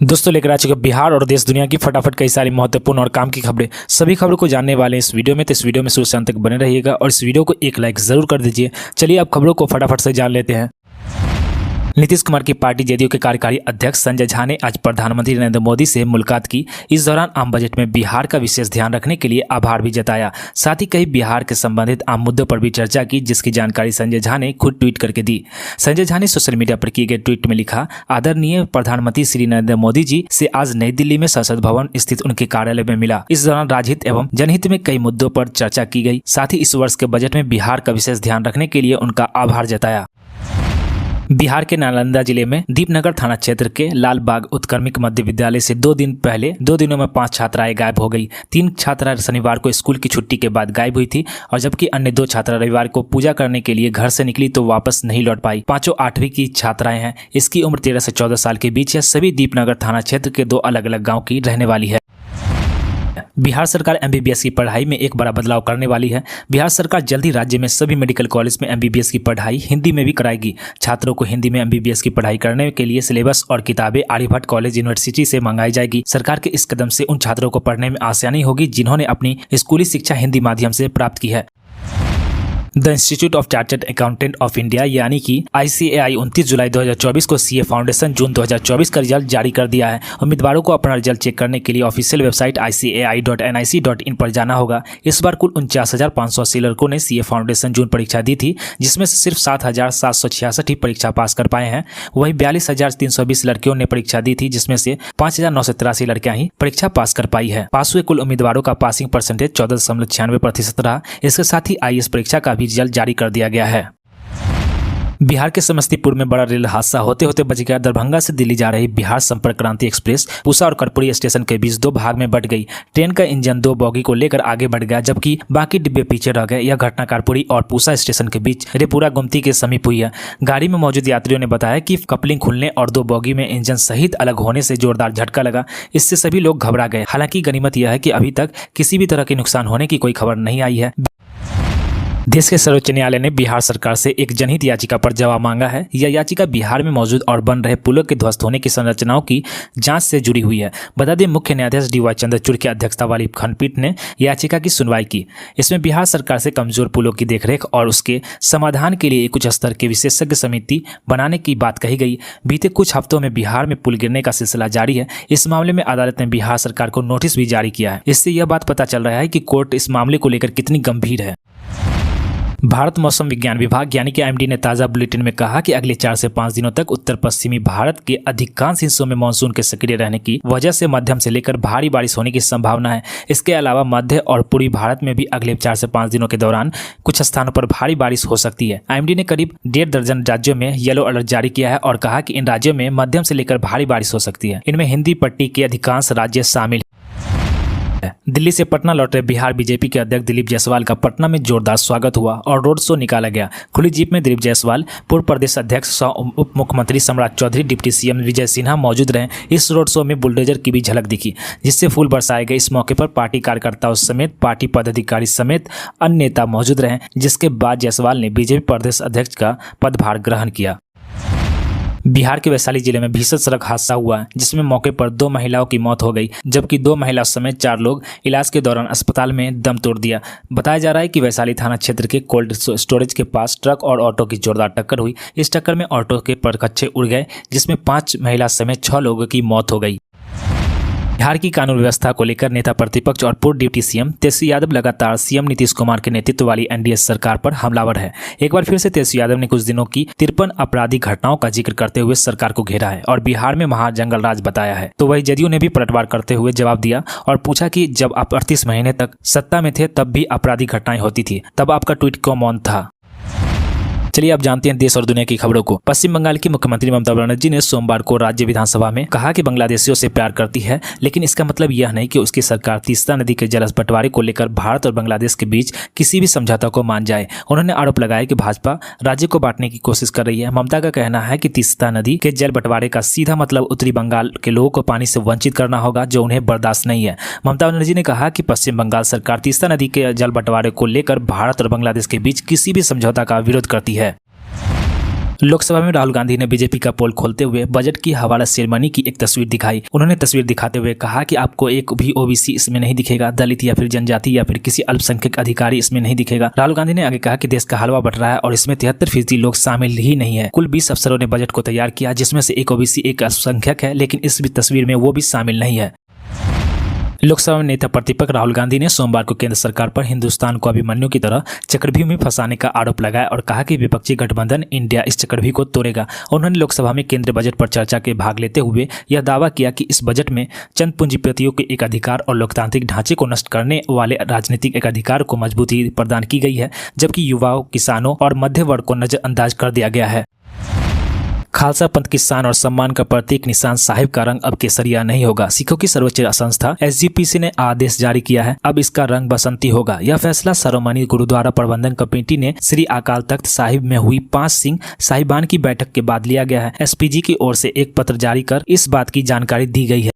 दोस्तों लेकर आ चुके बिहार और देश दुनिया की फटाफट कई सारी महत्वपूर्ण और काम की खबरें। सभी खबरों को जानने वाले हैं इस वीडियो में, तो इस वीडियो में शुरू से अंत तक बने रहिएगा और इस वीडियो को एक लाइक जरूर कर दीजिए। चलिए अब खबरों को फटाफट से जान लेते हैं। नीतीश कुमार की पार्टी जेडीयू के कार्यकारी अध्यक्ष संजय झा ने आज प्रधानमंत्री नरेंद्र मोदी से मुलाकात की। इस दौरान आम बजट में बिहार का विशेष ध्यान रखने के लिए आभार भी जताया। साथ ही कई बिहार के संबंधित आम मुद्दों पर भी चर्चा की, जिसकी जानकारी संजय झा ने खुद ट्वीट करके दी। संजय झा ने सोशल मीडिया पर किए गए ट्वीट में लिखा, आदरणीय प्रधानमंत्री श्री नरेंद्र मोदी जी से आज नई दिल्ली में संसद भवन स्थित उनके कार्यालय में मिला। इस दौरान राजहित एवं जनहित में कई मुद्दों पर चर्चा की गई। साथ ही इस वर्ष के बजट में बिहार का विशेष ध्यान रखने के लिए उनका आभार जताया। बिहार के नालंदा जिले में दीपनगर थाना क्षेत्र के लालबाग उत्क्रमिक मध्य विद्यालय से 2 दिन पहले 2 दिनों में 5 छात्राएं गायब हो गई। 3 छात्रा शनिवार को स्कूल की छुट्टी के बाद गायब हुई थी और जबकि अन्य 2 छात्रा रविवार को पूजा करने के लिए घर से निकली तो वापस नहीं लौट पाई। पांचों 8वीं की छात्राएं हैं। इसकी उम्र 13 से 14 साल के बीच है। सभी दीपनगर थाना क्षेत्र के 2 अलग अलग गाँव की रहने वाली है। बिहार सरकार एमबीबीएस की पढ़ाई में एक बड़ा बदलाव करने वाली है। बिहार सरकार जल्द ही राज्य में सभी मेडिकल कॉलेज में एमबीबीएस की पढ़ाई हिंदी में भी कराएगी। छात्रों को हिंदी में एमबीबीएस की पढ़ाई करने के लिए सिलेबस और किताबें आर्यभट्ट कॉलेज यूनिवर्सिटी से मंगाई जाएगी। सरकार के इस कदम से उन छात्रों को पढ़ने में आसानी होगी जिन्होंने अपनी स्कूली शिक्षा हिंदी माध्यम से प्राप्त की है। The institute of chartered accountant of India यानी कि ICAI 29 जुलाई 2024 को CA फाउंडेशन जून 2024 का रिजल्ट जारी कर दिया है। उम्मीदवारों को अपना रिजल्ट चेक करने के लिए ऑफिशियल वेबसाइट ICAI.nic.in पर जाना होगा। इस बार कुल 49,580 लड़कों ने CA फाउंडेशन जून परीक्षा दी थी, जिसमें से सिर्फ 7,766 ही परीक्षा पास कर पाए हैं। वहीं 42,320 लड़कियों ने परीक्षा दी थी, जिसमें से 5,983 लड़कियां ही परीक्षा पास कर पाई है। पास हुए कुल उम्मीदवारों का पासिंग परसेंटेज 14.96% रहा। इसके साथ ही IAS परीक्षा का भी रिजल्ट जारी कर दिया गया है। बिहार के समस्तीपुर में बड़ा रेल हादसा होते होते बच गया। दरभंगा से दिल्ली जा रही बिहार संपर्क क्रांति एक्सप्रेस पूसा और कर्पूरी स्टेशन के बीच 2 भाग में बट गई। ट्रेन का इंजन 2 बोगी को लेकर आगे बढ़ गया, जबकि बाकी डिब्बे पीछे रह गए। यह घटना कर्पूरी और पूसा स्टेशन के बीच रेपुरा गुमती के समीप हुई है। गाड़ी में मौजूद यात्रियों ने बताया कि कपलिंग खुलने और 2 बोगी में इंजन सहित अलग होने से जोरदार झटका लगा। इससे सभी लोग घबरा गए। हालांकि गनीमत यह है कि अभी तक किसी भी तरह के नुकसान होने की कोई खबर नहीं आई है। देश के सर्वोच्च न्यायालय ने बिहार सरकार से एक जनहित याचिका पर जवाब मांगा है। यह याचिका बिहार में मौजूद और बन रहे पुलों के ध्वस्त होने की संरचनाओं की जांच से जुड़ी हुई है। बता दें, मुख्य न्यायाधीश DY चंद्रचूड़ की अध्यक्षता वाली खंडपीठ ने याचिका की सुनवाई की। इसमें बिहार सरकार से कमजोर पुलों की देखरेख और उसके समाधान के लिए एक उच्च स्तर की विशेषज्ञ समिति बनाने की बात कही गई। बीते कुछ हफ्तों में बिहार में पुल गिरने का सिलसिला जारी है। इस मामले में अदालत ने बिहार सरकार को नोटिस भी जारी किया है। इससे यह बात पता चल रहा है कि कोर्ट इस मामले को लेकर कितनी गंभीर है। भारत मौसम विज्ञान विभाग यानी कि IMD ने ताज़ा बुलेटिन में कहा कि अगले 4 से 5 दिनों तक उत्तर पश्चिमी भारत के अधिकांश हिस्सों में मानसून के सक्रिय रहने की वजह से मध्यम से लेकर भारी बारिश होने की संभावना है। इसके अलावा मध्य और पूर्वी भारत में भी अगले 4 से 5 दिनों के दौरान कुछ स्थानों पर भारी बारिश हो सकती है। IMD ने करीब 1.5 दर्जन राज्यों में येलो अलर्ट जारी किया है और कहा कि इन राज्यों में मध्यम से लेकर भारी बारिश हो सकती है। इनमें हिंदी पट्टी के अधिकांश राज्य शामिल। दिल्ली से पटना लौट रहे बिहार बीजेपी के अध्यक्ष दिलीप जायसवाल का पटना में जोरदार स्वागत हुआ और रोड शो निकाला गया। खुली जीप में दिलीप जायसवाल, पूर्व प्रदेश अध्यक्ष उप मुख्यमंत्री सम्राट चौधरी, डिप्टी CM विजय सिन्हा मौजूद रहे। इस रोड शो में बुलडोजर की भी झलक दिखी, जिससे फूल बरसाए गए। इस मौके पर पार्टी कार्यकर्ताओं समेत पार्टी पदाधिकारी समेत अन्य नेता मौजूद रहे, जिसके बाद जायसवाल ने बीजेपी प्रदेश अध्यक्ष का पदभार ग्रहण किया। बिहार के वैशाली जिले में भीषण सड़क हादसा हुआ, जिसमें मौके पर 2 महिलाओं की मौत हो गई, जबकि 2 महिला समेत 4 लोग इलाज के दौरान अस्पताल में दम तोड़ दिया। बताया जा रहा है कि वैशाली थाना क्षेत्र के कोल्ड स्टोरेज के पास ट्रक और ऑटो की जोरदार टक्कर हुई। इस टक्कर में ऑटो के परखच्चे उड़ गए, जिसमें 5 महिला समेत 6 लोगों की मौत हो गई। बिहार की कानून व्यवस्था को लेकर नेता प्रतिपक्ष और पूर्व डिप्टी CM तेजस्वी यादव लगातार CM नीतीश कुमार के नेतृत्व वाली NDA सरकार पर हमलावर है। एक बार फिर से तेजस्वी यादव ने कुछ दिनों की 53 आपराधिक घटनाओं का जिक्र करते हुए सरकार को घेरा है और बिहार में महाजंगल राज बताया है। तो वही जदयू ने भी पलटवार करते हुए जवाब दिया और पूछा कि जब आप 38 महीने तक सत्ता में थे तब भी आपराधिक घटनाएं होती थी, तब आपका ट्वीट क्यों मौन था। चलिए अब जानते हैं देश और दुनिया की खबरों को। पश्चिम बंगाल की मुख्यमंत्री ममता बनर्जी ने सोमवार को राज्य विधानसभा में कहा कि बांग्लादेशियों से प्यार करती है, लेकिन इसका मतलब यह नहीं कि उसकी सरकार तीस्ता नदी के जल बंटवारे को लेकर भारत और बांग्लादेश के बीच किसी भी समझौता को मान जाए। उन्होंने आरोप लगाया कि भाजपा राज्य को बांटने की कोशिश कर रही है। ममता का कहना है कि तीस्ता नदी के जल बंटवारे का सीधा मतलब उत्तरी बंगाल के लोगों को पानी से वंचित करना होगा, जो उन्हें बर्दाश्त नहीं है। ममता बनर्जी ने कहा कि पश्चिम बंगाल सरकार तीस्ता नदी के जल बंटवारे को लेकर भारत और बांग्लादेश के बीच किसी भी समझौता का विरोध करती है। लोकसभा में राहुल गांधी ने बीजेपी का पोल खोलते हुए बजट की हवाला सेरेमनी की एक तस्वीर दिखाई। उन्होंने तस्वीर दिखाते हुए कहा कि आपको एक भी ओबीसी इसमें नहीं दिखेगा, दलित या फिर जनजाति या फिर किसी अल्पसंख्यक अधिकारी इसमें नहीं दिखेगा। राहुल गांधी ने आगे कहा कि देश का हलवा बट रहा है और इसमें 73% लोग शामिल ही नहीं है। कुल 20 अफसरों ने बजट को तैयार किया, जिसमें से एक ओबीसी एक अल्पसंख्यक है, लेकिन इस तस्वीर में वो भी शामिल नहीं है। लोकसभा में नेता प्रतिपक्ष राहुल गांधी ने सोमवार को केंद्र सरकार पर हिंदुस्तान को अभिमन्यु की तरह चक्रव्यूह में फंसाने का आरोप लगाया और कहा कि विपक्षी गठबंधन इंडिया इस चक्रव्यूह को तोड़ेगा। उन्होंने लोकसभा में केंद्रीय बजट पर चर्चा के भाग लेते हुए यह दावा किया कि इस बजट में चंद पूंजीपतियों के एक अधिकार और लोकतांत्रिक ढांचे को नष्ट करने वाले राजनीतिक एक अधिकार को मजबूती प्रदान की गई है, जबकि युवाओं, किसानों और मध्य वर्ग को नजरअंदाज कर दिया गया है। खालसा पंथ की शान और सम्मान का प्रतीक निशान साहिब का रंग अब केसरिया नहीं होगा। सिखों की सर्वोच्च संस्था एसजीपीसी ने आदेश जारी किया है, अब इसका रंग बसंती होगा। यह फैसला शिरोमणि गुरुद्वारा प्रबंधन कमेटी ने श्री अकाल तख्त साहिब में हुई 5 सिंह साहिबान की बैठक के बाद लिया गया है। एसपीजी की ओर से एक पत्र जारी कर इस बात की जानकारी दी गई है।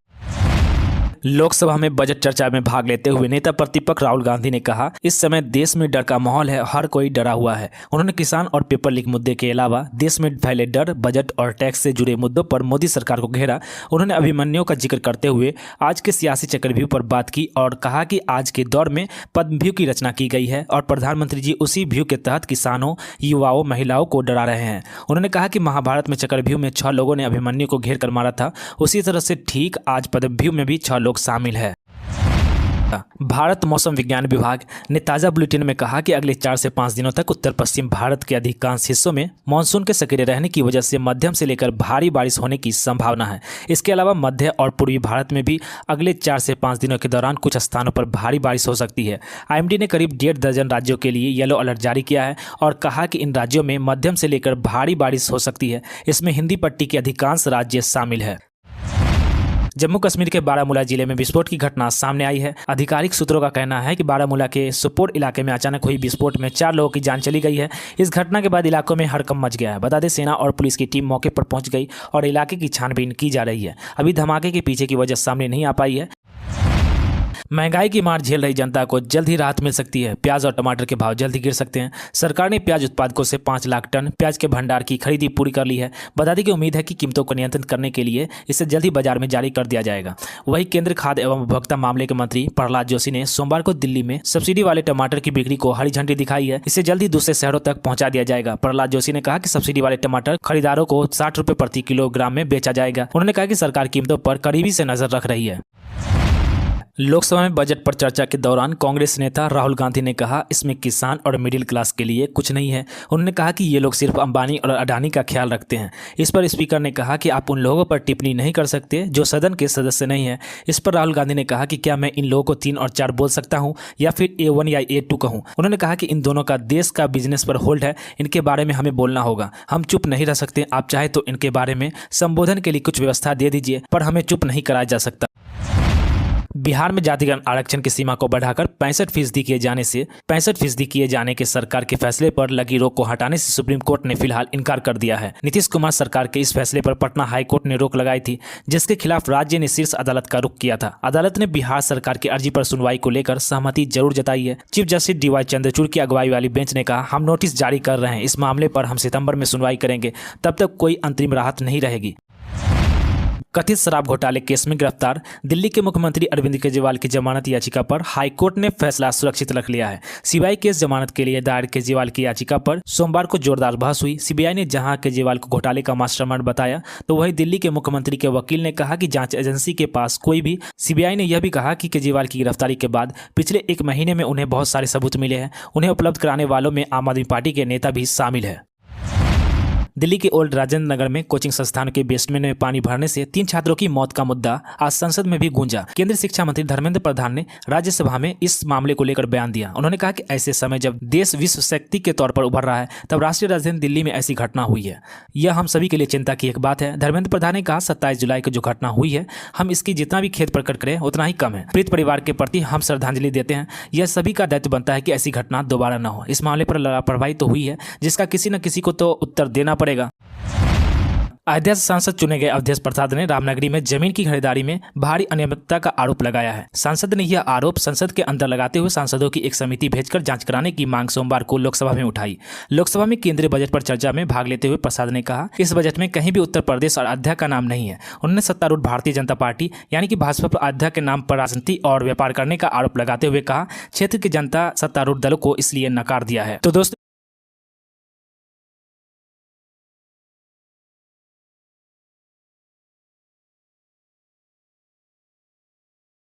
लोकसभा में बजट चर्चा में भाग लेते हुए नेता प्रतिपक्ष राहुल गांधी ने कहा, इस समय देश में डर का माहौल है, हर कोई डरा हुआ है। उन्होंने किसान और पेपर लीक मुद्दे के अलावा देश में फैले डर, बजट और टैक्स से जुड़े मुद्दों पर मोदी सरकार को घेरा। उन्होंने अभिमन्यु का जिक्र करते हुए आज के सियासी चक्रव्यूह पर बात की और कहा कि आज के दौर में पद्मव्यूह की रचना की गई है और प्रधानमंत्री जी उसी व्यूह के तहत किसानों, युवाओं, महिलाओं को डरा रहे हैं। उन्होंने कहा कि महाभारत में चक्रव्यूह में 6 लोगों ने अभिमन्यु को घेर कर मारा था, उसी तरह से ठीक आज पद्मव्यूह में भी 6 लोग शामिल है। भारत मौसम विज्ञान विभाग ने ताज़ा बुलेटिन में कहा कि अगले 4 से 5 दिनों तक उत्तर पश्चिम भारत के अधिकांश हिस्सों में मानसून के सक्रिय रहने की वजह से मध्यम से लेकर भारी बारिश होने की संभावना है। इसके अलावा मध्य और पूर्वी भारत में भी अगले 4 से 5 दिनों के दौरान कुछ स्थानों पर भारी बारिश हो सकती है। आईएमडी ने करीब 1.5 दर्जन राज्यों के लिए येलो अलर्ट जारी किया है और कहा कि इन राज्यों में मध्यम से लेकर भारी बारिश हो सकती है। इसमें हिंदी पट्टी के अधिकांश राज्य शामिल है। जम्मू कश्मीर के बारामूला जिले में विस्फोट की घटना सामने आई है। आधिकारिक सूत्रों का कहना है कि बारामूला के सोपोर इलाके में अचानक हुई विस्फोट में 4 लोगों की जान चली गई है। इस घटना के बाद इलाकों में हड़कंप मच गया है। बता दें, सेना और पुलिस की टीम मौके पर पहुंच गई और इलाके की छानबीन की जा रही है। अभी धमाके के पीछे की वजह सामने नहीं आ पाई है। महंगाई की मार झेल रही जनता को जल्द ही राहत मिल सकती है। प्याज और टमाटर के भाव जल्द ही गिर सकते हैं। सरकार ने प्याज उत्पादकों से 5 लाख टन प्याज के भंडार की खरीदी पूरी कर ली है। बता दें कि उम्मीद है कि कीमतों को नियंत्रित करने के लिए इसे जल्द ही बाजार में जारी कर दिया जाएगा। वहीं केंद्रीय खाद्य एवं उपभोक्ता मामले के मंत्री प्रहलाद जोशी ने सोमवार को दिल्ली में सब्सिडी वाले टमाटर की बिक्री को हरी झंडी दिखाई है। इसे जल्द ही दूसरे शहरों तक पहुंचा दिया जाएगा। प्रहलाद जोशी ने कहा कि सब्सिडी वाले टमाटर खरीदारों को 60 रुपये प्रति किलोग्राम में बेचा जाएगा। उन्होंने कहा कि सरकार कीमतों पर करीबी से नजर रख रही है। लोकसभा में बजट पर चर्चा के दौरान कांग्रेस नेता राहुल गांधी ने कहा, इसमें किसान और मिडिल क्लास के लिए कुछ नहीं है। उन्होंने कहा कि ये लोग सिर्फ अंबानी और अडानी का ख्याल रखते हैं। इस पर स्पीकर ने कहा कि आप उन लोगों पर टिप्पणी नहीं कर सकते जो सदन के सदस्य नहीं है। इस पर राहुल गांधी ने कहा कि क्या मैं इन लोगों को 3 और 4 बोल सकता हूं या फिर A1 या A2 कहूं। उन्होंने कहा कि इन दोनों का देश का बिजनेस पर होल्ड है, इनके बारे में हमें बोलना होगा। हम चुप नहीं रह सकते। आप चाहे तो इनके बारे में संबोधन के लिए कुछ व्यवस्था दे दीजिए, पर हमें चुप नहीं कराया जा सकता। बिहार में जातिगत आरक्षण की सीमा को बढ़ाकर 65% किए जाने के सरकार के फैसले पर लगी रोक को हटाने से सुप्रीम कोर्ट ने फिलहाल इनकार कर दिया है। नीतीश कुमार सरकार के इस फैसले पर पटना हाई कोर्ट ने रोक लगाई थी, जिसके खिलाफ राज्य ने शीर्ष अदालत का रुख किया था। अदालत ने बिहार सरकार की अर्जी पर सुनवाई को लेकर सहमति जरूर जताई है। चीफ जस्टिस DY चंद्रचूड़ की अगुवाई वाली बेंच ने कहा, हम नोटिस जारी कर रहे हैं, इस मामले पर हम सितंबर में सुनवाई करेंगे, तब तक कोई अंतरिम राहत नहीं रहेगी। कथित शराब घोटाले केस में गिरफ्तार दिल्ली के मुख्यमंत्री अरविंद केजरीवाल की जमानत याचिका पर हाईकोर्ट ने फैसला सुरक्षित रख लिया है। सीबीआई केस जमानत के लिए दायर केजरीवाल की याचिका पर सोमवार को जोरदार बहस हुई। सीबीआई ने जहां केजरीवाल को घोटाले का मास्टरमाइंड बताया, तो वहीं दिल्ली के मुख्यमंत्री के वकील ने कहा कि जांच एजेंसी के पास कोई भी। सीबीआई ने यह भी कहा कि केजरीवाल की गिरफ्तारी के बाद पिछले 1 महीने में उन्हें बहुत सारे सबूत मिले हैं। उन्हें उपलब्ध कराने वालों में आम आदमी पार्टी के नेता भी शामिल है। दिल्ली के ओल्ड राजेंद्र नगर में कोचिंग संस्थान के बेसमेंट में पानी भरने से 3 छात्रों की मौत का मुद्दा आज संसद में भी गूंजा। केंद्रीय शिक्षा मंत्री धर्मेंद्र प्रधान ने राज्यसभा में इस मामले को लेकर बयान दिया। उन्होंने कहा कि ऐसे समय जब देश विश्व शक्ति के तौर पर उभर रहा है, तब राष्ट्रीय राजधानी दिल्ली में ऐसी घटना हुई है। यह हम सभी के लिए चिंता की एक बात है। धर्मेंद्र प्रधान ने कहा, 27 जुलाई को जो घटना हुई है, हम इसकी जितना भी खेद प्रकट करें उतना ही कम है। पीड़ित परिवार के प्रति हम श्रद्धांजलि देते हैं। यह सभी का दायित्व बनता है कि ऐसी घटना दोबारा न हो। इस मामले पर लापरवाही तो हुई है, जिसका किसी न किसी को तो उत्तर देना पड़ेगा। अयोध्या से सांसद चुने गए अवधेश प्रसाद ने रामनगरी में जमीन की खरीदारी में भारी अनियमितता का आरोप लगाया है। सांसद ने यह आरोप संसद के अंदर लगाते हुए सांसदों की एक समिति भेजकर जांच कराने की मांग सोमवार को लोकसभा में उठाई। लोकसभा में केंद्रीय बजट पर चर्चा में भाग लेते हुए प्रसाद ने कहा कि इस बजट में कहीं भी उत्तर प्रदेश और अयोध्या का नाम नहीं है। उन्होंने सत्तारूढ़ भारतीय जनता पार्टी यानी कि भाजपा पर अयोध्या के नाम पर राजनीति और व्यापार करने का आरोप लगाते हुए कहा, क्षेत्र की जनता सत्तारूढ़ दलों को इसलिए नकार दिया है। तो दोस्तों